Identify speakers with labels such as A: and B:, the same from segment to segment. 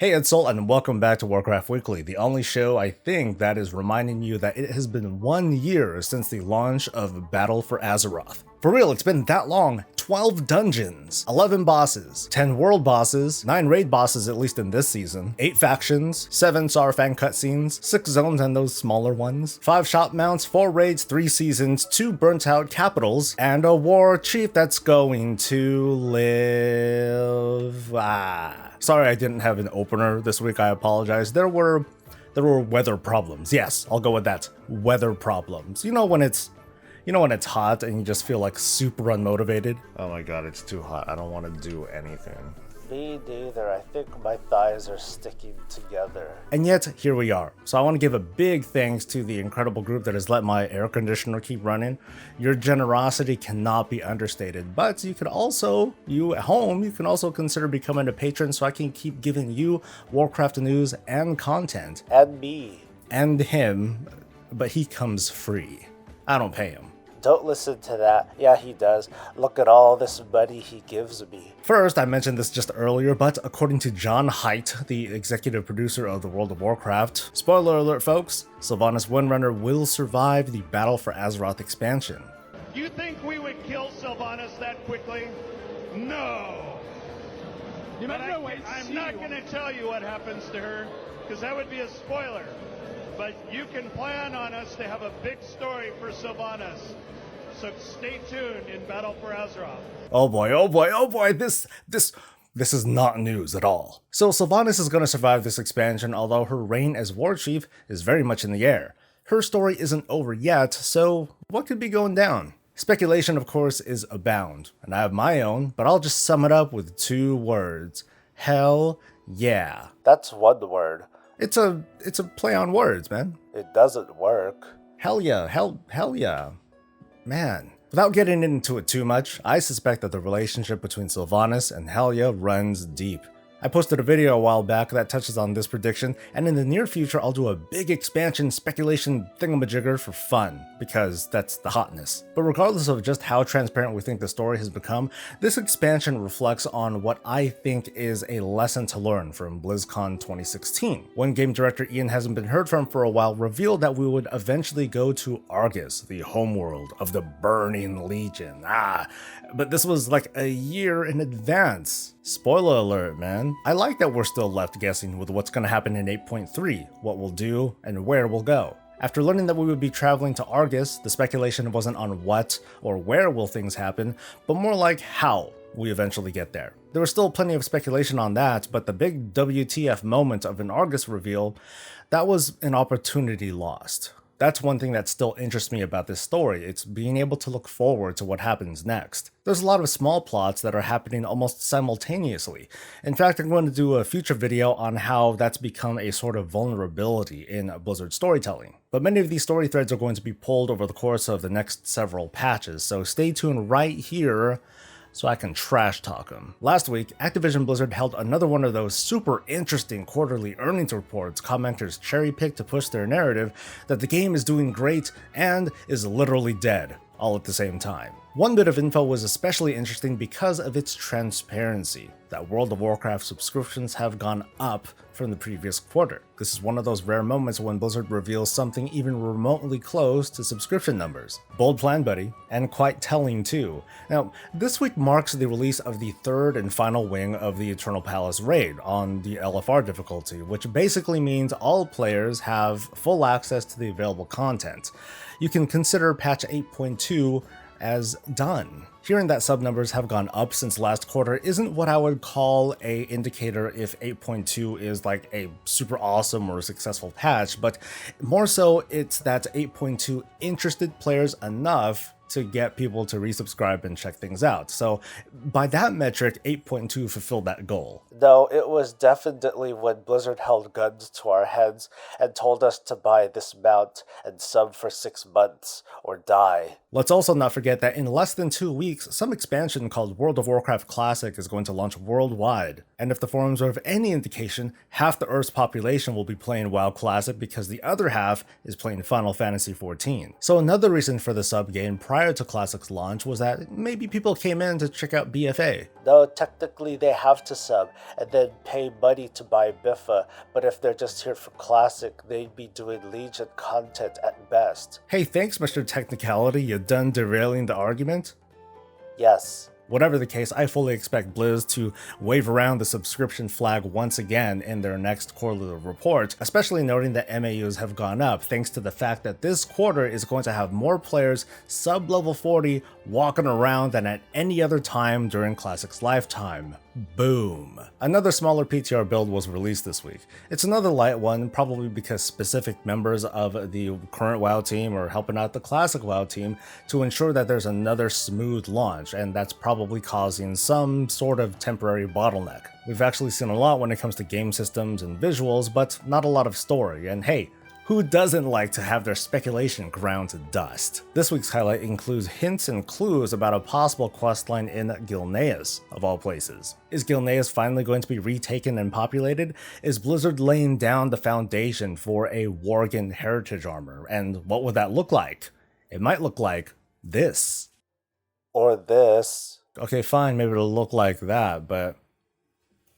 A: Hey, it's Soul, and welcome back to Warcraft Weekly, the only show I think that is reminding you that it has been 1 year since the launch of Battle for Azeroth. For real, it's been that long. 12 dungeons, 11 bosses, 10 world bosses, 9 raid bosses at least in this season, 8 factions, 7 Saurfang cutscenes, 6 zones and those smaller ones, 5 shop mounts, 4 raids, 3 seasons, 2 burnt out capitals, and a war chief that's going to live. Sorry I didn't have an opener this week, I apologize. There were weather problems. Yes, I'll go with that. Weather problems. You know when it's hot and you just feel like super unmotivated? Oh my god, it's too hot. I don't want to do anything.
B: Me neither. I think my thighs are sticking together.
A: And yet, here we are. So I want to give a big thanks to the incredible group that has let my air conditioner keep running. Your generosity cannot be understated. But you could also, you at home, you can also consider becoming a patron so I can keep giving you Warcraft news and content.
B: And me.
A: And him, but he comes free. I don't pay him.
B: Don't listen to that. Yeah, he does. Look at all this money he gives me.
A: First, I mentioned this just earlier, but according to John Haidt, the executive producer of the World of Warcraft, spoiler alert folks, Sylvanas Windrunner will survive the Battle for Azeroth expansion.
C: You think we would kill Sylvanas that quickly? No. I'm not going to tell you what happens to her, because that would be a spoiler. But you can plan on us to have a big story for Sylvanas. So stay tuned in Battle for Azeroth.
A: Oh boy, this is not news at all. So Sylvanas is going to survive this expansion, although her reign as war chief is very much in the air. Her story isn't over yet, so what could be going down? Speculation, of course, is abound, and I have my own, but I'll just sum it up with 2 words. Hell yeah.
B: That's one word.
A: It's a play on words, man.
B: It doesn't work.
A: Hell yeah, hell yeah. Man. Without getting into it too much, I suspect that the relationship between Sylvanas and Helya runs deep. I posted a video a while back that touches on this prediction, and in the near future I'll do a big expansion speculation thingamajigger for fun, because that's the hotness. But regardless of just how transparent we think the story has become, this expansion reflects on what I think is a lesson to learn from BlizzCon 2016. When game director Ian hasn't been heard from for a while revealed that we would eventually go to Argus, the homeworld of the Burning Legion. But this was like a year in advance. Spoiler alert, man. I like that we're still left guessing with what's going to happen in 8.3, what we'll do, and where we'll go. After learning that we would be traveling to Argus, the speculation wasn't on what or where will things happen, but more like how we eventually get there. There was still plenty of speculation on that, but the big WTF moment of an Argus reveal, that was an opportunity lost. That's one thing that still interests me about this story. It's being able to look forward to what happens next. There's a lot of small plots that are happening almost simultaneously. In fact, I'm going to do a future video on how that's become a sort of vulnerability in Blizzard storytelling. But many of these story threads are going to be pulled over the course of the next several patches, so stay tuned right here so I can trash talk them. Last week, Activision Blizzard held another one of those super interesting quarterly earnings reports commenters cherry-picked to push their narrative that the game is doing great and is literally dead, all at the same time. One bit of info was especially interesting because of its transparency, that World of Warcraft subscriptions have gone up from the previous quarter. This is one of those rare moments when Blizzard reveals something even remotely close to subscription numbers. Bold plan, buddy, and quite telling too. Now, this week marks the release of the 3rd and final wing of the Eternal Palace raid on the LFR difficulty, which basically means all players have full access to the available content. You can consider patch 8.2 as done. Hearing that sub numbers have gone up since last quarter isn't what I would call a indicator if 8.2 is like a super awesome or successful patch, but more so it's that 8.2 interested players enough to get people to resubscribe and check things out. So by that metric, 8.2 fulfilled that goal.
B: No, it was definitely when Blizzard held guns to our heads and told us to buy this mount and sub for 6 months or die.
A: Let's also not forget that in less than 2 weeks, some expansion called World of Warcraft Classic is going to launch worldwide. And if the forums are of any indication, half the Earth's population will be playing WoW Classic because the other half is playing Final Fantasy XIV. So another reason for the sub game prior to Classic's launch was that maybe people came in to check out BFA.
B: No, technically they have to sub. and then pay money to buy Biffa, but if they're just here for Classic, they'd be doing Legion content at best.
A: Hey, thanks, Mr. Technicality, you done derailing the argument?
B: Yes.
A: Whatever the case, I fully expect Blizz to wave around the subscription flag once again in their next quarterly report, especially noting that MAUs have gone up thanks to the fact that this quarter is going to have more players sub-level 40 walking around than at any other time during Classic's lifetime. Boom. Another smaller PTR build was released this week. It's another light one, probably because specific members of the current WoW team are helping out the Classic WoW team to ensure that there's another smooth launch, and that's probably causing some sort of temporary bottleneck. We've actually seen a lot when it comes to game systems and visuals, but not a lot of story, and hey, who doesn't like to have their speculation ground to dust? This week's highlight includes hints and clues about a possible questline in Gilneas, of all places. Is Gilneas finally going to be retaken and populated? Is Blizzard laying down the foundation for a Worgen heritage armor? And what would that look like? It might look like this.
B: Or this.
A: Okay, fine, maybe it'll look like that, but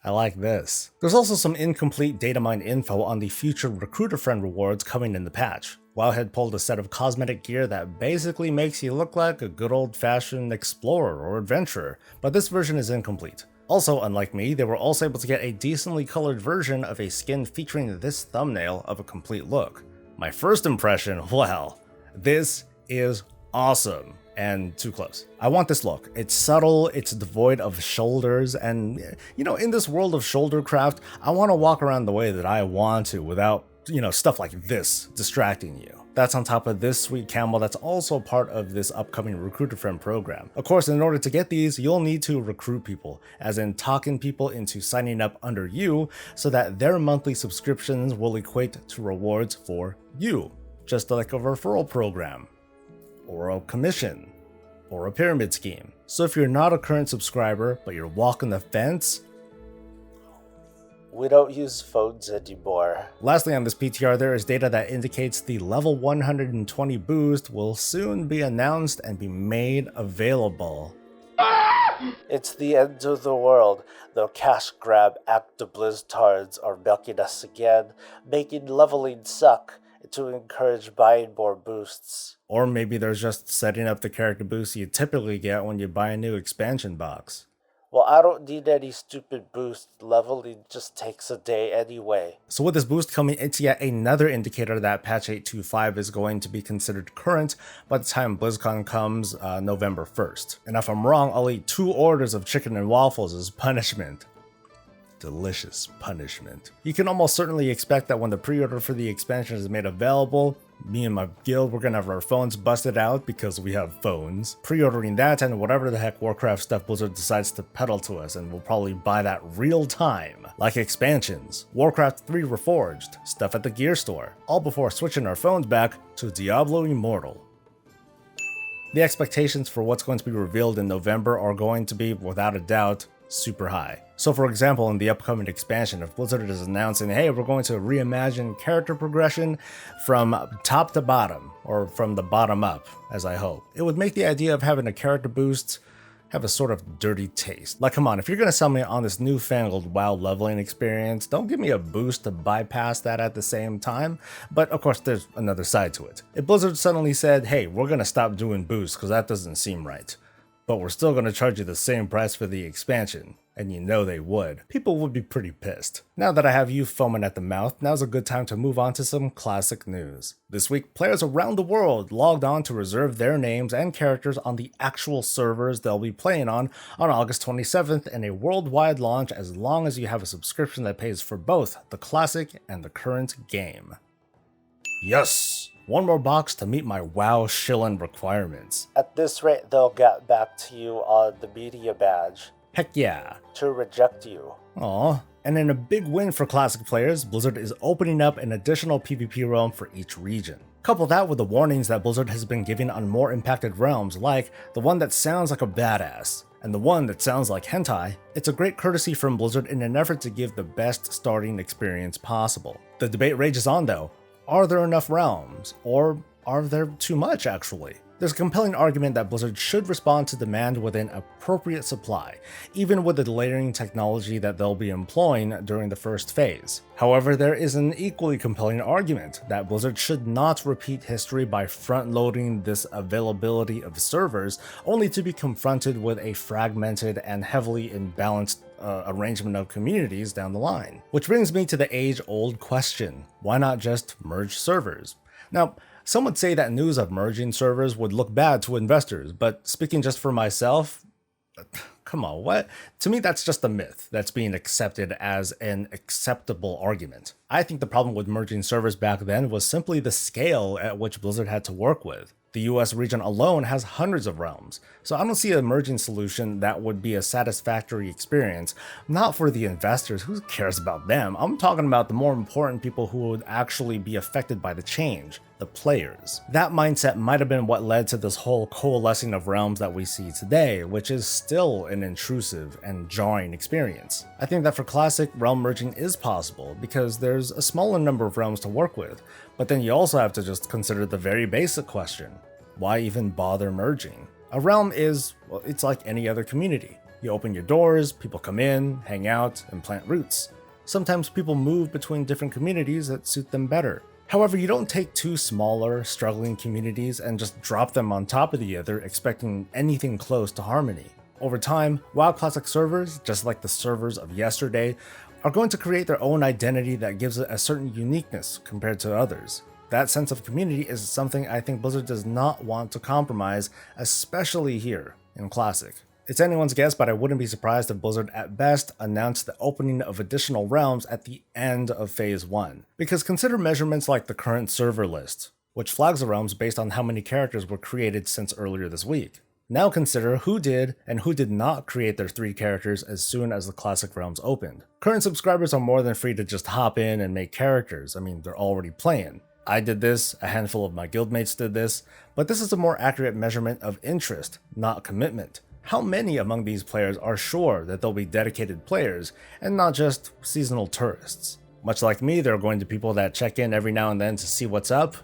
A: I like this. There's also some incomplete data mine info on the future Recruiter Friend rewards coming in the patch. WoW had pulled a set of cosmetic gear that basically makes you look like a good old-fashioned explorer or adventurer, but this version is incomplete. Also, unlike me, they were also able to get a decently colored version of a skin featuring this thumbnail of a complete look. My first impression, well, this is awesome. And too close. I want this look. It's subtle, it's devoid of shoulders, and you know, in this world of shoulder craft, I want to walk around the way that I want to without, stuff like this distracting you. That's on top of this sweet camel that's also part of this upcoming Recruiter Friend program. Of course, in order to get these, you'll need to recruit people, as in talking people into signing up under you so that their monthly subscriptions will equate to rewards for you, just like a referral program, or a commission, or a pyramid scheme. So if you're not a current subscriber, but you're walking the fence,
B: we don't use phones anymore.
A: Lastly on this PTR, there is data that indicates the level 120 boost will soon be announced and be made available.
B: It's the end of the world. The cash grab act of Blizztards are milking us again, making leveling suck, to encourage buying more boosts.
A: Or maybe they're just setting up the character boosts you typically get when you buy a new expansion box.
B: Well, I don't need any stupid boost. Leveling just takes a day anyway.
A: So with this boost coming, it's yet another indicator that patch 8.2.5 is going to be considered current by the time BlizzCon comes November 1st. And if I'm wrong, I'll eat 2 orders of chicken and waffles as punishment. Delicious punishment. You can almost certainly expect that when the pre-order for the expansion is made available, me and my guild, we're gonna have our phones busted out because we have phones, pre-ordering that and whatever the heck Warcraft stuff Blizzard decides to peddle to us, and we'll probably buy that real time, like expansions, Warcraft 3 Reforged, stuff at the gear store, all before switching our phones back to Diablo Immortal. The expectations for what's going to be revealed in November are going to be, without a doubt, super high. So for example, in the upcoming expansion, if Blizzard is announcing, hey, we're going to reimagine character progression from top to bottom, or from the bottom up, as I hope, it would make the idea of having a character boost have a sort of dirty taste. Like, come on, if you're gonna sell me on this newfangled WoW leveling experience, don't give me a boost to bypass that at the same time. But of course, there's another side to it. If Blizzard suddenly said, hey, we're gonna stop doing boosts because that doesn't seem right, but we're still gonna charge you the same price for the expansion, and you know they would, people would be pretty pissed. Now that I have you foaming at the mouth, now's a good time to move on to some classic news. This week, players around the world logged on to reserve their names and characters on the actual servers they'll be playing on August 27th in a worldwide launch, as long as you have a subscription that pays for both the classic and the current game. Yes! One more box to meet my WoW shillin' requirements.
B: At this rate, they'll get back to you on the media badge.
A: Heck yeah.
B: To reject you.
A: Aw. And in a big win for classic players, Blizzard is opening up an additional PvP realm for each region. Couple that with the warnings that Blizzard has been giving on more impacted realms, like the one that sounds like a badass, and the one that sounds like hentai, it's a great courtesy from Blizzard in an effort to give the best starting experience possible. The debate rages on though. Are there enough realms? Or are there too much, actually? There's a compelling argument that Blizzard should respond to demand with an appropriate supply, even with the layering technology that they'll be employing during the first phase. However, there is an equally compelling argument that Blizzard should not repeat history by front-loading this availability of servers only to be confronted with a fragmented and heavily imbalanced arrangement of communities down the line. Which brings me to the age-old question: why not just merge servers? Now, some would say that news of merging servers would look bad to investors, but speaking just for myself, come on, what? To me, that's just a myth that's being accepted as an acceptable argument. I think the problem with merging servers back then was simply the scale at which Blizzard had to work with. The US region alone has hundreds of realms, so I don't see a merging solution that would be a satisfactory experience. Not for the investors, who cares about them? I'm talking about the more important people who would actually be affected by the change, the players. That mindset might have been what led to this whole coalescing of realms that we see today, which is still an intrusive and jarring experience. I think that for Classic, realm merging is possible because there's a smaller number of realms to work with, but then you also have to just consider the very basic question: why even bother merging? A realm is, well, it's like any other community. You open your doors, people come in, hang out, and plant roots. Sometimes people move between different communities that suit them better. However, you don't take two smaller, struggling communities and just drop them on top of the other expecting anything close to harmony. Over time, WoW Classic servers, just like the servers of yesterday, are going to create their own identity that gives it a certain uniqueness compared to others. That sense of community is something I think Blizzard does not want to compromise, especially here in Classic. It's anyone's guess, but I wouldn't be surprised if Blizzard at best announced the opening of additional realms at the end of Phase 1. Because consider measurements like the current server list, which flags the realms based on how many characters were created since earlier this week. Now consider who did and who did not create their 3 characters as soon as the Classic realms opened. Current subscribers are more than free to just hop in and make characters. I mean, they're already playing. I did this, a handful of my guildmates did this, but this is a more accurate measurement of interest, not commitment. How many among these players are sure that they'll be dedicated players and not just seasonal tourists? Much like me, there are going to be people that check in every now and then to see what's up,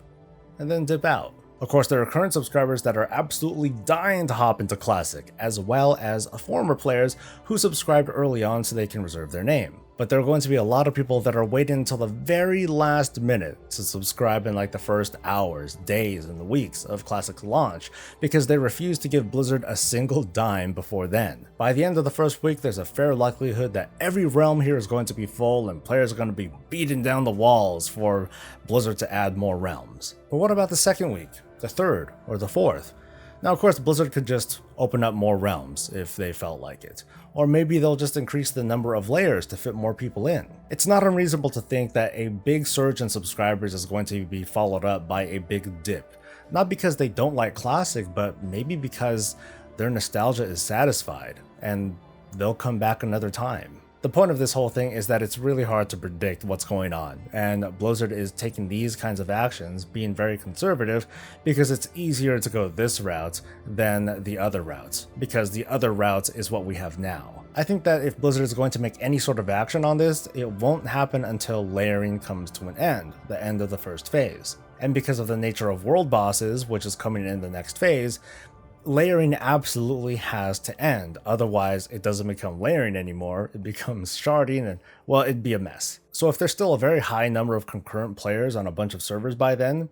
A: and then dip out. Of course, there are current subscribers that are absolutely dying to hop into Classic, as well as former players who subscribed early on so they can reserve their name. But there are going to be a lot of people that are waiting until the very last minute to subscribe in like the first hours, days, and weeks of Classic's launch, because they refuse to give Blizzard a single dime before then. By the end of the first week, there's a fair likelihood that every realm here is going to be full and players are going to be beating down the walls for Blizzard to add more realms. But what about the second week, the third, or the fourth? Now, of course, Blizzard could just open up more realms if they felt like it. Or maybe they'll just increase the number of layers to fit more people in. It's not unreasonable to think that a big surge in subscribers is going to be followed up by a big dip. Not because they don't like Classic, but maybe because their nostalgia is satisfied, and they'll come back another time. The point of this whole thing is that it's really hard to predict what's going on, and Blizzard is taking these kinds of actions, being very conservative, because it's easier to go this route than the other routes, because the other route is what we have now. I think that if Blizzard is going to make any sort of action on this, it won't happen until layering comes to an end, the end of the first phase. And because of the nature of world bosses, which is coming in the next phase, layering absolutely has to end, otherwise it doesn't become layering anymore, it becomes sharding and, well, it'd be a mess. So if there's still a very high number of concurrent players on a bunch of servers by then,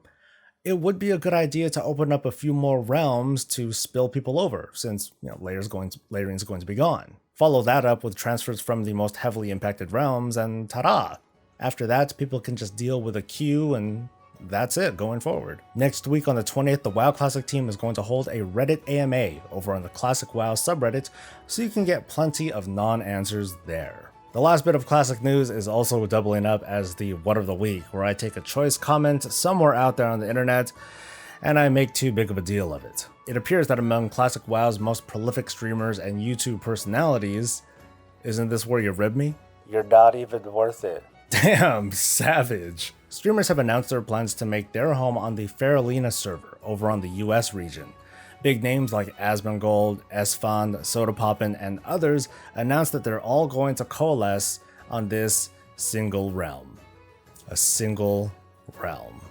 A: it would be a good idea to open up a few more realms to spill people over, since layering is going to be gone. Follow that up with transfers from the most heavily impacted realms and ta-da! After that, people can just deal with a queue and that's it going forward. Next week on the 20th, the WoW Classic team is going to hold a Reddit AMA over on the Classic WoW subreddit, so you can get plenty of non-answers there. The last bit of Classic news is also doubling up as the What of the Week, where I take a choice comment somewhere out there on the internet, and I make too big of a deal of it. It appears that among Classic WoW's most prolific streamers and YouTube personalities, isn't this where you rib me?
B: You're not even worth it.
A: Damn, savage. Streamers have announced their plans to make their home on the Faerlina server over on the US region. Big names like Asmongold, Esfand, Sodapoppin, and others announced that they're all going to coalesce on this single realm. A single realm.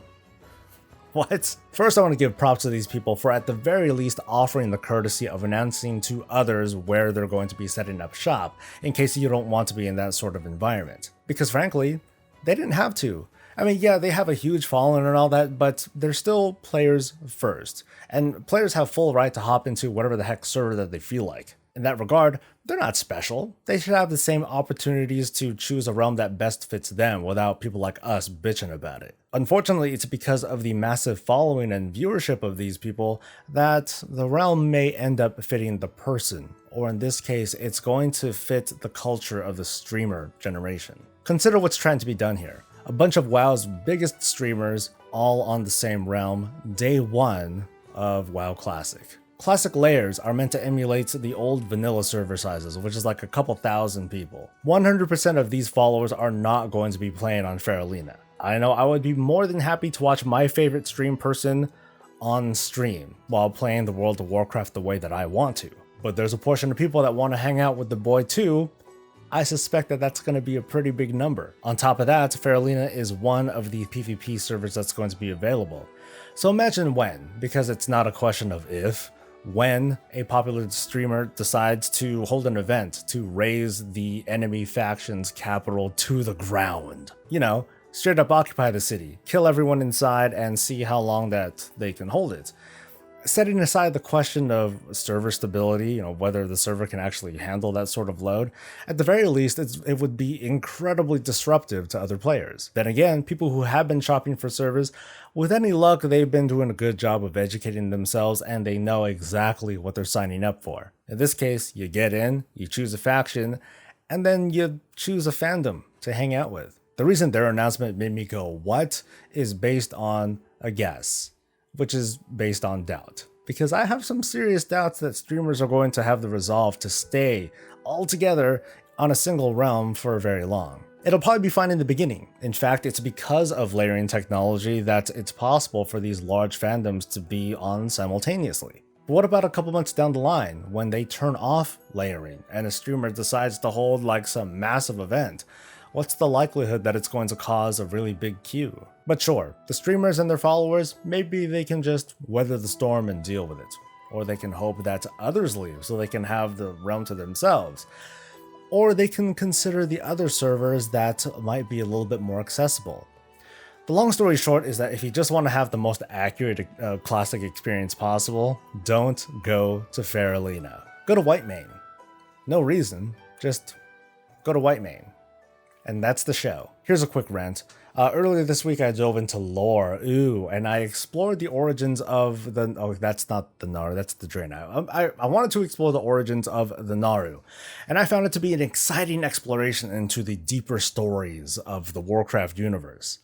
A: What? First, I want to give props to these people for at the very least offering the courtesy of announcing to others where they're going to be setting up shop, in case you don't want to be in that sort of environment. Because frankly, they didn't have to. I mean, yeah, they have a huge following and all that, but they're still players first. And players have full right to hop into whatever the heck server that they feel like. In that regard, they're not special. They should have the same opportunities to choose a realm that best fits them without people like us bitching about it. Unfortunately, it's because of the massive following and viewership of these people that the realm may end up fitting the person, or in this case, it's going to fit the culture of the streamer generation. Consider what's trying to be done here. A bunch of WoW's biggest streamers all on the same realm, day one of WoW Classic. Classic layers are meant to emulate the old vanilla server sizes, which is like a couple thousand people. 100% of these followers are not going to be playing on Faerlina. I know I would be more than happy to watch my favorite stream person on stream while playing the World of Warcraft the way that I want to. But there's a portion of people that want to hang out with the boy too. I suspect that that's going to be a pretty big number. On top of that, Faerlina is one of the PvP servers that's going to be available. So imagine when, because it's not a question of if, when a popular streamer decides to hold an event to raise the enemy faction's capital to the ground. You know, straight up occupy the city, kill everyone inside, and see how long that they can hold it. Setting aside the question of server stability, whether the server can actually handle that sort of load, at the very least, it would be incredibly disruptive to other players. Then again, people who have been shopping for servers, with any luck, they've been doing a good job of educating themselves and they know exactly what they're signing up for. In this case, you get in, you choose a faction, and then you choose a fandom to hang out with. The reason their announcement made me go, what, is based on a guess, which is based on doubt. Because I have some serious doubts that streamers are going to have the resolve to stay all together on a single realm for very long. It'll probably be fine in the beginning. In fact, it's because of layering technology that it's possible for these large fandoms to be on simultaneously. But what about a couple months down the line when they turn off layering and a streamer decides to hold like some massive event? What's the likelihood that it's going to cause a really big queue? But sure, the streamers and their followers, maybe they can just weather the storm and deal with it. Or they can hope that others leave so they can have the realm to themselves. Or they can consider the other servers that might be a little bit more accessible. The long story short is that if you just want to have the most accurate classic experience possible, don't go to Faerlina. Go to Whitemane. No reason, just go to Whitemane. And that's the show. Here's a quick rant. Earlier this week I dove into lore, and I explored the origins of the... Oh, that's not the Naru, that's the Draenei. I wanted to explore the origins of the Naru, and I found it to be an exciting exploration into the deeper stories of the Warcraft universe.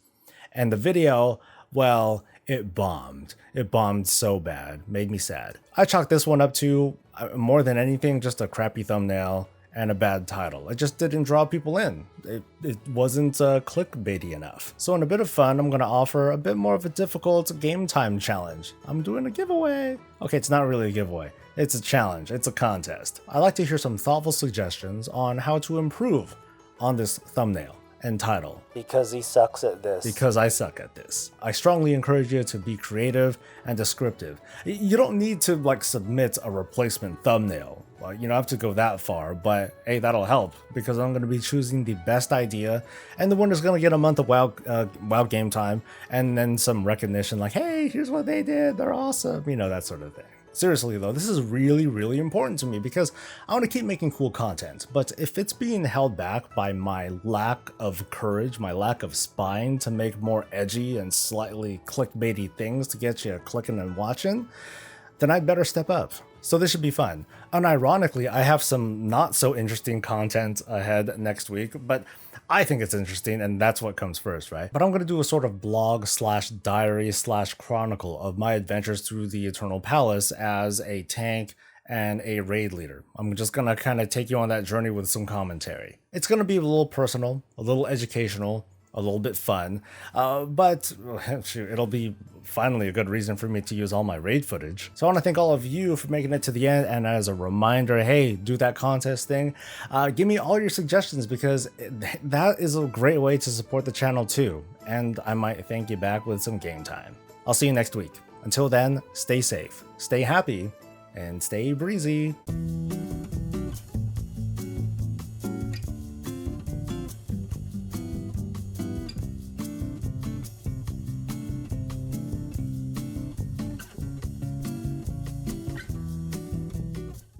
A: And the video, well, it bombed. It bombed so bad, made me sad. I chalked this one up to, more than anything, just a crappy thumbnail and a bad title. It just didn't draw people in. It wasn't clickbaity enough. So in a bit of fun, I'm gonna offer a bit more of a difficult game time challenge. I'm doing a giveaway. Okay, it's not really a giveaway. It's a challenge, it's a contest. I'd like to hear some thoughtful suggestions on how to improve on this thumbnail and title.
B: Because he sucks at this.
A: Because I suck at this. I strongly encourage you to be creative and descriptive. You don't need to submit a replacement thumbnail. Well, you don't have to go that far, but hey, that'll help because I'm going to be choosing the best idea, and the winner's going to get a month of WoW game time, and then some recognition like, hey, here's what they did, they're awesome, that sort of thing. Seriously though, this is really, really important to me because I want to keep making cool content, but if it's being held back by my lack of courage, my lack of spine to make more edgy and slightly clickbaity things to get you clicking and watching, then I'd better step up. So this should be fun. Unironically, I have some not so interesting content ahead next week, but I think it's interesting and that's what comes first, right? But I'm going to do a sort of blog / diary / chronicle of my adventures through the Eternal Palace as a tank and a raid leader. I'm just going to kind of take you on that journey with some commentary. It's going to be a little personal, a little educational, a little bit fun, but shoot, it'll be finally a good reason for me to use all my raid footage. So I want to thank all of you for making it to the end, and as a reminder, hey, do that contest thing. Give me all your suggestions because that is a great way to support the channel too, and I might thank you back with some game time. I'll see you next week. Until then, stay safe, stay happy, and stay breezy.